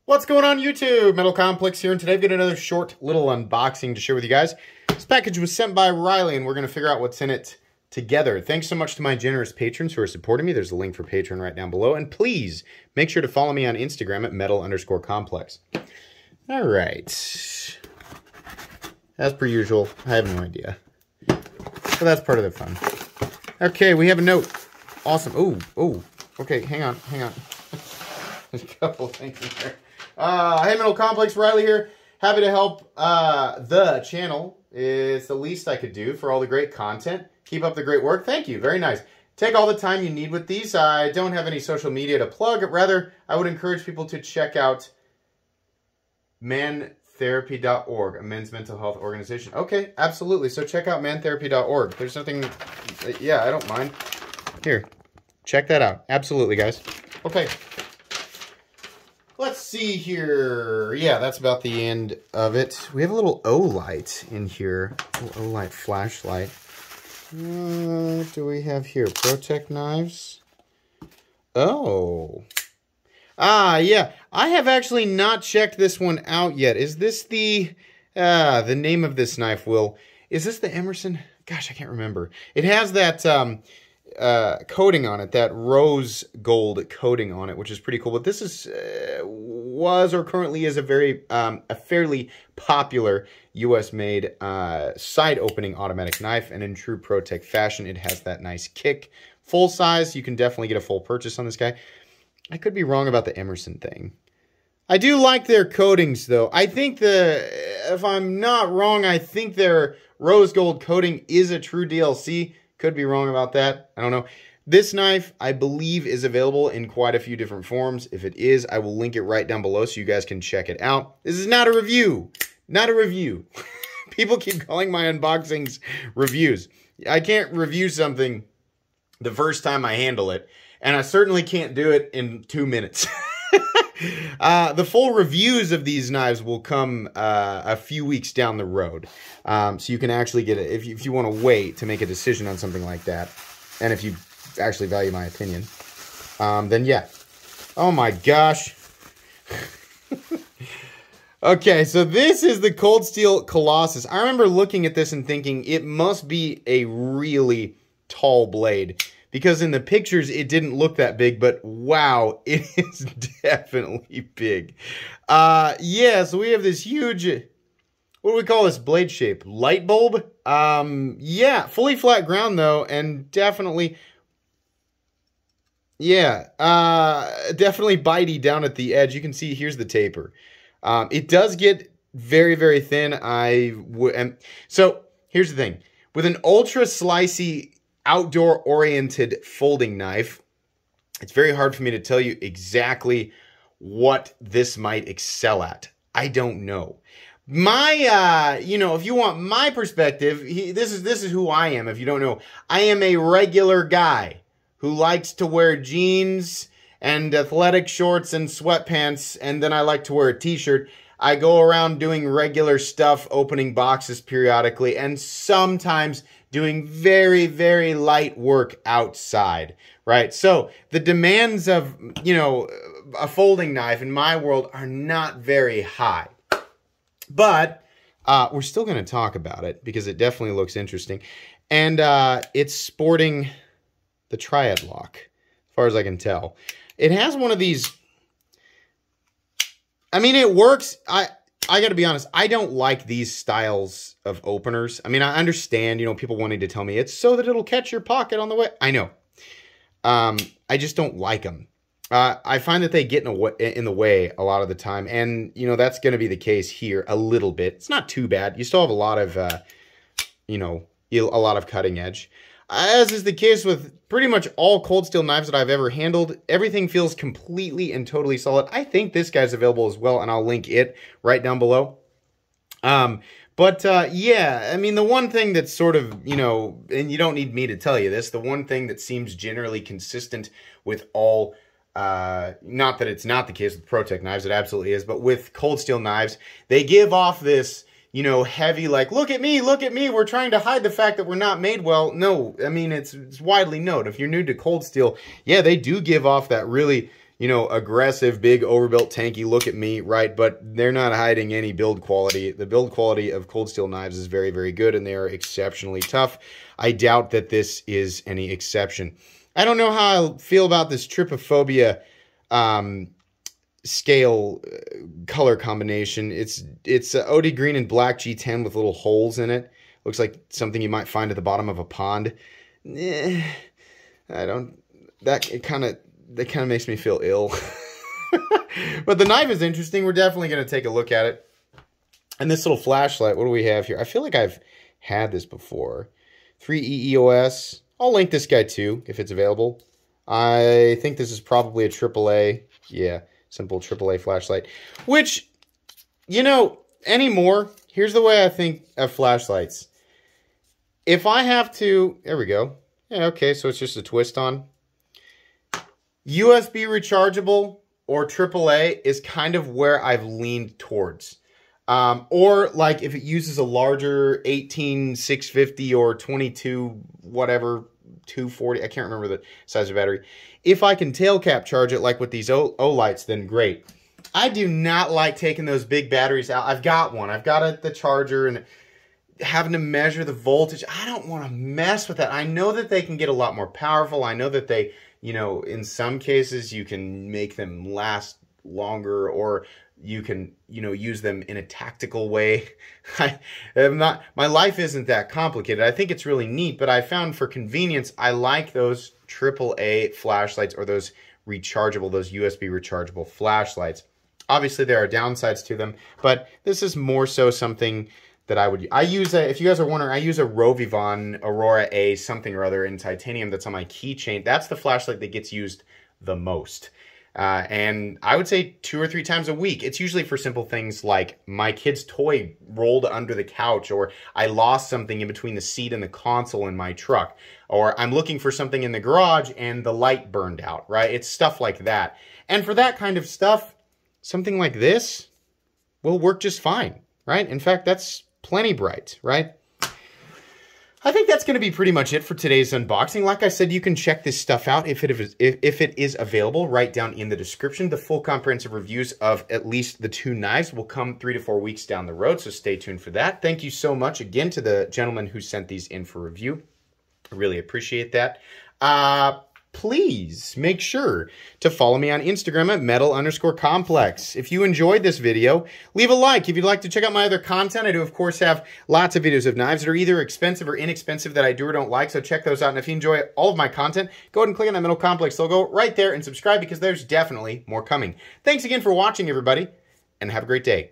What's going on YouTube? Metal Complex here, and today I've got another short little unboxing to share with you guys. This package was sent by Riley, and we're going to figure out what's in it together. Thanks so much to my generous patrons who are supporting me. There's a link for Patreon right down below, and please make sure to follow me on Instagram at metal_complex. All right. As per usual, I have no idea. So that's part of the fun. Okay, we have a note. Awesome. Oh, okay, hang on. There's a couple things in there. Hey, Metal Complex, Riley here. Happy to help the channel. It's the least I could do for all the great content. Keep up the great work. Thank you. Very nice. Take all the time you need with these. I don't have any social media to plug. Rather, I would encourage people to check out mantherapy.org, a men's mental health organization. Okay, absolutely. So check out mantherapy.org. There's nothing... Yeah, I don't mind. Here, check that out. Absolutely, guys. Okay. Let's see here. Yeah, that's about the end of it. We have a little O-light in here. A little O-light flashlight. What do we have here? Protech Knives. Oh. Yeah. I have actually not checked this one out yet. Is this the name of this knife, Will? Is this the Emerson? Gosh, I can't remember. It has that coating on it, that rose gold coating on it, which is pretty cool. But this is was or currently is a fairly popular U.S.-made side opening automatic knife, and in true Protech fashion, it has that nice kick. Full size, you can definitely get a full purchase on this guy. I could be wrong about the Emerson thing. I do like their coatings, though. I think if I'm not wrong, I think their rose gold coating is a true DLC. Could be wrong about that. I don't know. This knife, I believe, is available in quite a few different forms. If it is, I will link it right down below so you guys can check it out. This is not a review. Not a review. People keep calling my unboxings reviews. I can't review something the first time I handle it, and I certainly can't do it in 2 minutes. The full reviews of these knives will come a few weeks down the road. So you can actually get it if you want to wait to make a decision on something like that. And if you actually value my opinion, then yeah. Oh my gosh. Okay, so this is the Cold Steel Colossus. I remember looking at this and thinking it must be a really tall blade, because in the pictures, it didn't look that big, but wow, it is definitely big. Yeah, so we have this huge, what do we call this blade shape? Light bulb? Yeah, fully flat ground though, and definitely, yeah, definitely bitey down at the edge. You can see, here's the taper. It does get very, very thin. So here's the thing. With an ultra slicey, outdoor-oriented folding knife, it's very hard for me to tell you exactly what this might excel at. I don't know. My, you know, if you want my perspective, this is who I am. If you don't know, I am a regular guy who likes to wear jeans and athletic shorts and sweatpants, and then I like to wear a t-shirt. I go around doing regular stuff, opening boxes periodically, and sometimes doing very, very light work outside, right? So the demands of, you know, a folding knife in my world are not very high. But we're still going to talk about it because it definitely looks interesting. And it's sporting the Triad Lock, as far as I can tell. It has one of these... I mean, it works. I got to be honest, I don't like these styles of openers. I mean, I understand, you know, people wanting to tell me it's so that it'll catch your pocket on the way. I know. I just don't like them. I find that they get in the way a lot of the time. And, you know, that's going to be the case here a little bit. It's not too bad. You still have a lot of, you know, a lot of cutting edge. As is the case with pretty much all cold steel knives that I've ever handled, everything feels completely and totally solid. I think this guy's available as well, and I'll link it right down below. Yeah, I mean, the one thing that's sort of, you know, and you don't need me to tell you this, the one thing that seems generally consistent with all, not that it's not the case with Protech knives, it absolutely is, but with cold steel knives, they give off this, you know, heavy, like, look at me, we're trying to hide the fact that we're not made well. No, I mean, it's widely known. If you're new to cold steel, yeah, they do give off that really, you know, aggressive, big, overbuilt, tanky, look at me, right? But they're not hiding any build quality. The build quality of Cold Steel knives is very, very good, and they are exceptionally tough. I doubt that this is any exception. I don't know how I feel about this Trypophobia scale color combination. It's OD green and black G10 with little holes in it. Looks like something you might find at the bottom of a pond. I don't. That kind of makes me feel ill. But the knife is interesting. We're definitely going to take a look at it. And this little flashlight, what do we have here? I feel like I've had this before. 3E EOS. I'll link this guy too, if it's available. I think this is probably a AAA. Yeah, simple AAA flashlight. Which, you know, anymore, here's the way I think of flashlights. If I have to, there we go. Yeah, okay, so it's just a twist on. USB rechargeable or AAA is kind of where I've leaned towards. Or like if it uses a larger 18650 or 22 whatever 240, I can't remember the size of battery. If I can tail cap charge it like with these O-lights, then great. I do not like taking those big batteries out. I've got one. I've got the charger and having to measure the voltage. I don't want to mess with that. I know that they can get a lot more powerful. I know that they, you know, in some cases you can make them last longer, or you can, you know, use them in a tactical way. My life isn't that complicated. I think it's really neat, but I found for convenience, I like those AAA flashlights or those rechargeable, those USB rechargeable flashlights. Obviously, there are downsides to them, but this is more so something that I use if you guys are wondering, I use a Rovivon Aurora A something or other in titanium that's on my keychain. That's the flashlight that gets used the most. And I would say 2 or 3 times a week. It's usually for simple things like my kid's toy rolled under the couch, or I lost something in between the seat and the console in my truck, or I'm looking for something in the garage and the light burned out, right? It's stuff like that. And for that kind of stuff, something like this will work just fine, right? In fact, that's plenty bright, right? I think that's going to be pretty much it for today's unboxing. Like I said, you can check this stuff out if it is available right down in the description. The full comprehensive reviews of at least the 2 knives will come 3 to 4 weeks down the road, so stay tuned for that. Thank you so much again to the gentleman who sent these in for review. I really appreciate that. Please make sure to follow me on Instagram at metal_complex. If you enjoyed this video, leave a like. If you'd like to check out my other content, I do, of course, have lots of videos of knives that are either expensive or inexpensive that I do or don't like, so check those out. And if you enjoy all of my content, go ahead and click on that Metal Complex logo right there and subscribe, because there's definitely more coming. Thanks again for watching, everybody, and have a great day.